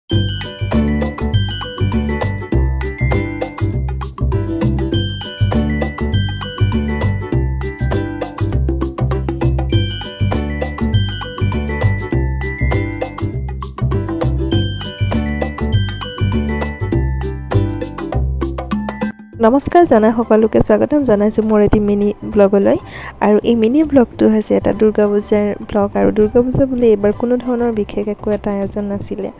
নমস্কাৰ জনাই সকলোকে স্বাগতম জনাইছোঁ মোৰ এটি মিনি ব্লগলৈ। আৰু এই মিনি ব্লগটো হৈছে এটা দুৰ্গা পূজাৰ ব্লগ। আৰু দুৰ্গা পূজা বুলি এইবাৰ কোনো ধৰণৰ বিশেষ একো এটা আয়োজন নাছিলে।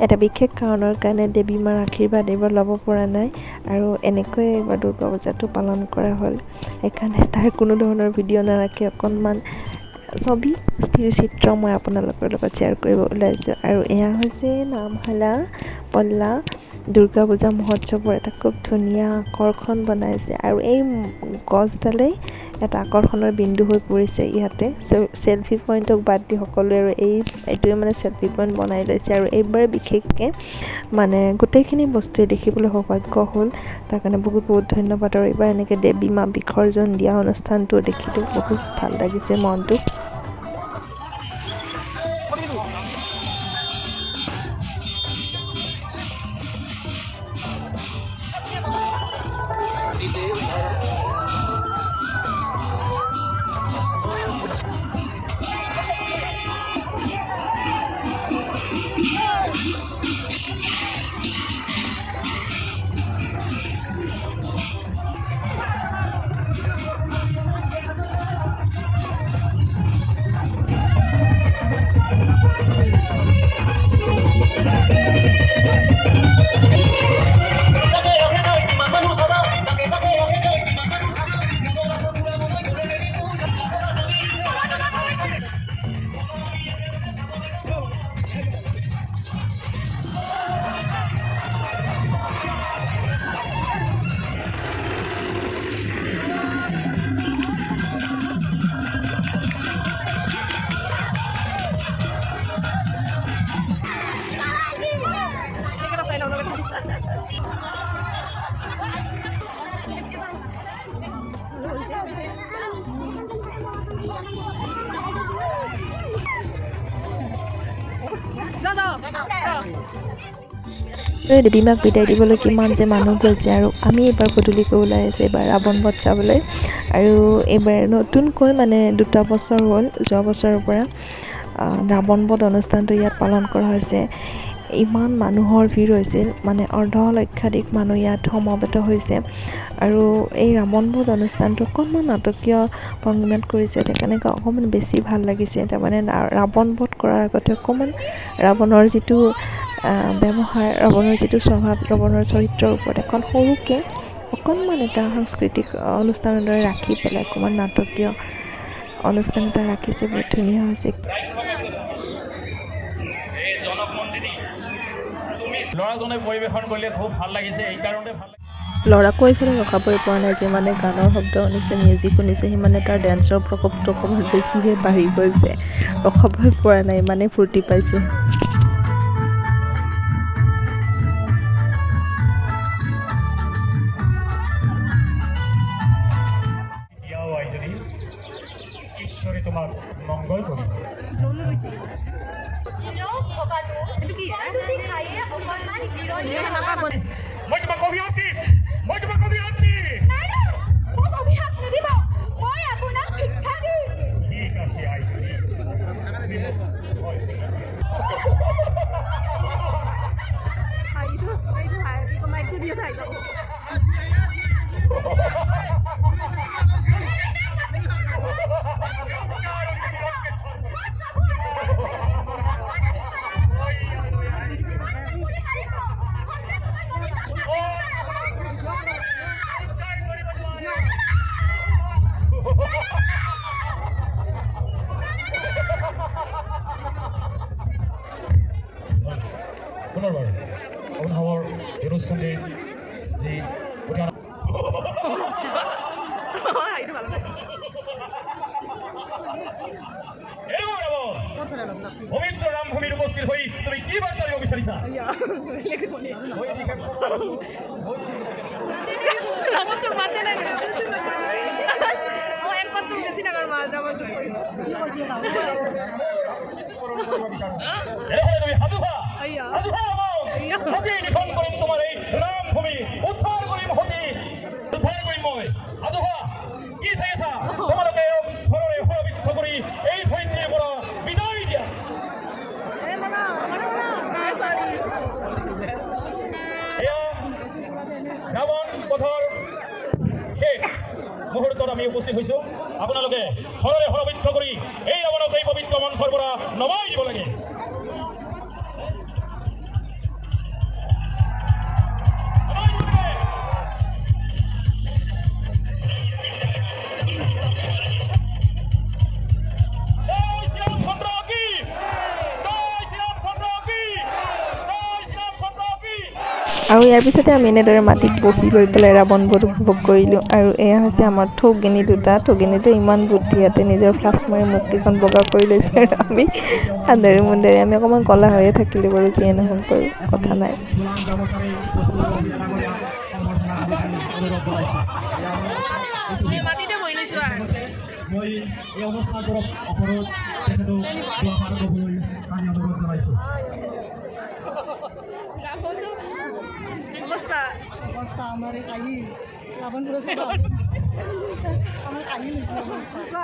এটা বিশেষ কাৰণৰ কাৰণে দেৱী মাৰ আশীৰ্বাদ এইবাৰ ল'ব পৰা নাই আৰু এনেকৈয়ে এইবাৰ দুৰ্গা পূজাটো পালন কৰা হ'ল। সেইকাৰণে তাৰ কোনো ধৰণৰ ভিডিঅ' নাৰাখি অকণমান ছবি স্থিৰ চিত্ৰ মই আপোনালোকৰ লগত শ্বেয়াৰ কৰিব ওলাইছোঁ। আৰু এয়া হৈছে নামশালা পল্লা দুৰ্গা পূজা মহোৎসৱৰ এটা খুব ধুনীয়া আকৰ্ষণ বনাইছে। আৰু এই গছডালেই এটা আকৰ্ষণৰ বিন্দু হৈ পৰিছে ইয়াতে। চেল্ফি পইণ্টক বাদ দি সকলোৱে আৰু এইটোৱে মানে চেল্ফি পইণ্ট বনাই লৈছে। আৰু এইবাৰ বিশেষকৈ মানে গোটেইখিনি বস্তুৱে দেখিবলৈ সৌভাগ্য হ'ল, তাৰ কাৰণে বহুত বহুত ধন্যবাদ। আৰু এইবাৰ এনেকৈ দেৱী মা বিসৰ্জন দিয়া অনুষ্ঠানটো দেখিলোঁ, বহুত ভাল লাগিছে মনটো। দেৱী মাক বিদায় দিবলৈ কিমান যে মানুহ গৈছে। আৰু আমি এইবাৰ গধূলিকৈ ওলাই আহিছোঁ এইবাৰ ৰাৱণ বধ চাবলৈ। আৰু এইবাৰ নতুনকৈ মানে 2 বছৰ হ'ল, যোৱা বছৰৰ পৰা ৰাৱণ বধ অনুষ্ঠানটো ইয়াত পালন কৰা হৈছে। ইমান মানুহৰ ভিৰ হৈছিল, মানে অৰ্ধলক্ষাধিক মানুহ ইয়াত সমবেত হৈছে। আৰু এই ৰাৱণ বধ অনুষ্ঠানটো অকণমান নাটকীয় ভংগীমাত কৰিছে, সেইকাৰণে অকণমান বেছি ভাল লাগিছে। তাৰমানে ৰাৱণ বধ কৰাৰ আগতে অকণমান ৰাৱণৰ যিটো ব্যৱহাৰ, ৰাৱণৰ যিটো স্বভাৱ, ৰাৱণৰ চৰিত্ৰৰ ওপৰত এখন সৰুকৈ অকণমান এটা সাংস্কৃতিক অনুষ্ঠানৰ দৰে ৰাখি পেলাই অকণমান নাটকীয় অনুষ্ঠান এটা ৰাখিছে, বহুত ধুনীয়া হৈছে। ল'ৰাজনে পৰিৱেশন কৰিলে খুব ভাল লাগিছে, এইকাৰণে ভাল লাগিছে। ল'ৰাকো এইফালে ৰখাবই পৰা নাই, যিমানে গানৰ শব্দ শুনিছে, মিউজিক শুনিছে, সিমানে তাৰ ডেন্সৰ প্ৰকোপটো অকণমান বেছিহে বাঢ়ি গৈছে। ৰখাবই পৰা নাই, ইমানেই ফূৰ্তি পাইছে। ঈশ্বৰে তোমাক মংগল কৰিব। মই তোমাক অভিশাপ দিম, মই তোমাক অভিশাপ দিম। ঠিক আছে আইজনী। পুনৰবাৰ অভিনৱৰ বিৰোচনে যি পবিত্ৰ ৰামভূমিত উপস্থিত হৈ তুমি কি বাৰ্তা দিব বিচাৰিছা? এনেহ'লে তুমি সাজু হোৱা সাজু হোৱা আজি নিখন কৰিম তোমাৰ এই ৰামভূমি উদ্ধাৰ কৰিম সতী উদ্ধাৰ কৰিম মই সাজু হোৱা কি চাই আছা তোমালোকে ঘৰৰে সুৰবিদ্ধ কৰি এই ধৰিত্ৰীৰ পৰা বিদায় দিয়া এয়া ৰাৱণ পথৰ শেষ মুহূৰ্তত আমি উপস্থিত হৈছোঁ আপোনালোকে ঘৰৰে সুৰবিদ্ধ কৰি এই ৰাৱণক এই পবিত্ৰ মঞ্চৰ পৰা নমাই দিব লাগে আৰু ইয়াৰ পিছতে আমি এনেদৰে মাটিত বহি লৈ পেলাই ৰাৱণ বধ উপভোগ কৰিলোঁ আৰু এয়া হৈছে আমাৰ ঠগিনী দুটা ঠগিনীটো ইমান বুদ্ধি ইয়াতে নিজৰ ফ্লাছ মাৰি মুক্তিখন বগা কৰি লৈছে আৰু আমি আন্ধাৰে মুন্ধাৰে আমি অকণমান ক'লা হৈয়ে থাকিলোঁ বাৰু যিয়ে নহওক বাৰু কথা নাই মই এই অনুষ্ঠানবোৰক অপৰাধ তেখেতক আমি অনুৰোধ জনাইছোঁ অৱস্থা আমাৰ এই কাহি ৰাৱণ পুৰস্কাৰ আমাৰ কাহি নিচিনা অৱস্থা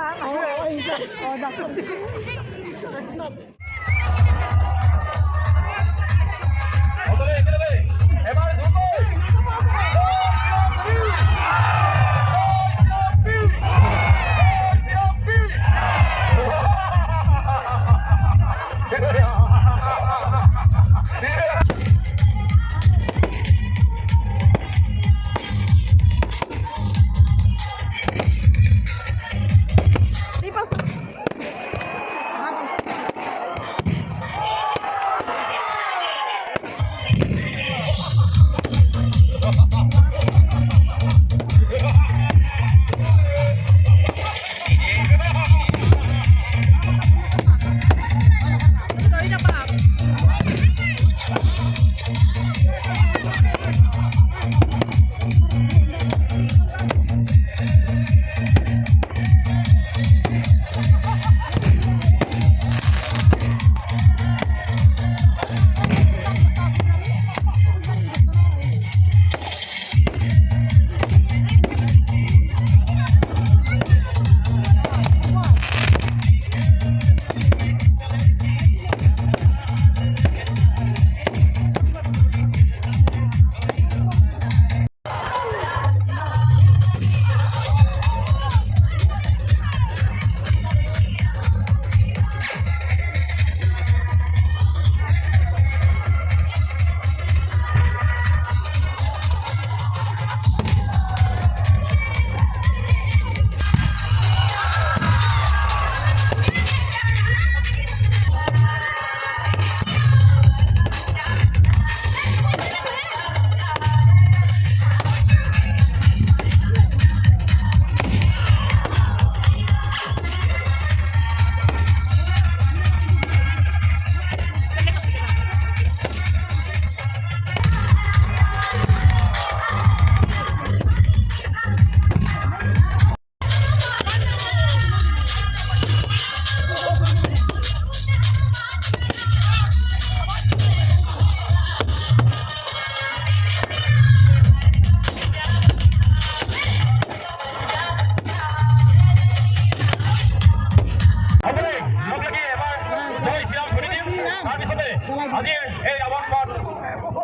আজি এই ৰাৱণ বধ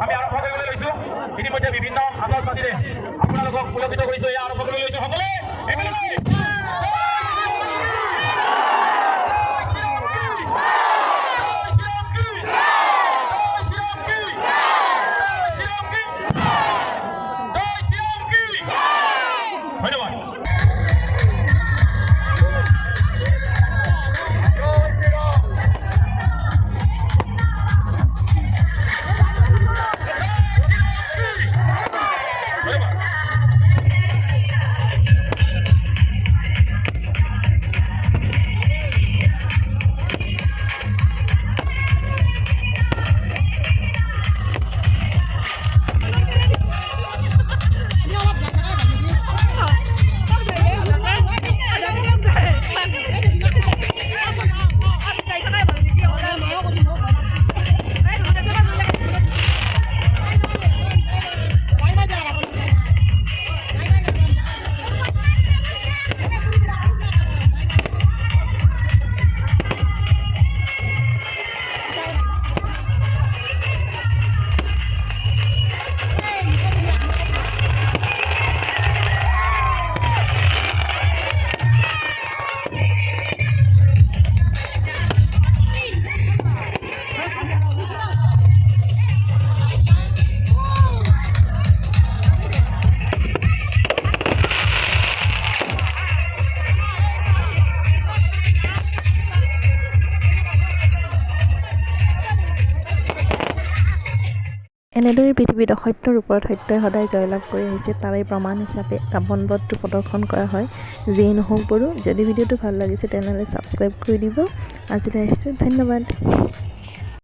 আমি আৰম্ভ কৰিবলৈ লৈছোঁ ইতিমধ্যে বিভিন্ন আতচবাজীৰে আপোনালোকক পুলকিত কৰিছোঁ এয়া আৰম্ভ কৰিবলৈ লৈছোঁ সকলোৱে একেলগে এনেদৰে পৃথিৱীত অসত্যৰ ওপৰত সত্যই সদায় জয়লাভ কৰি আহিছে, তাৰে প্ৰমাণ হিচাপে ৰাৱণ বধটো প্ৰদৰ্শন কৰা হয়। যিয়েই নহওক বাৰু, যদি ভিডিঅ'টো ভাল লাগিছে তেনেহ'লে ছাবস্ক্ৰাইব কৰি দিব। আজিলৈ আহিছোঁ, ধন্যবাদ।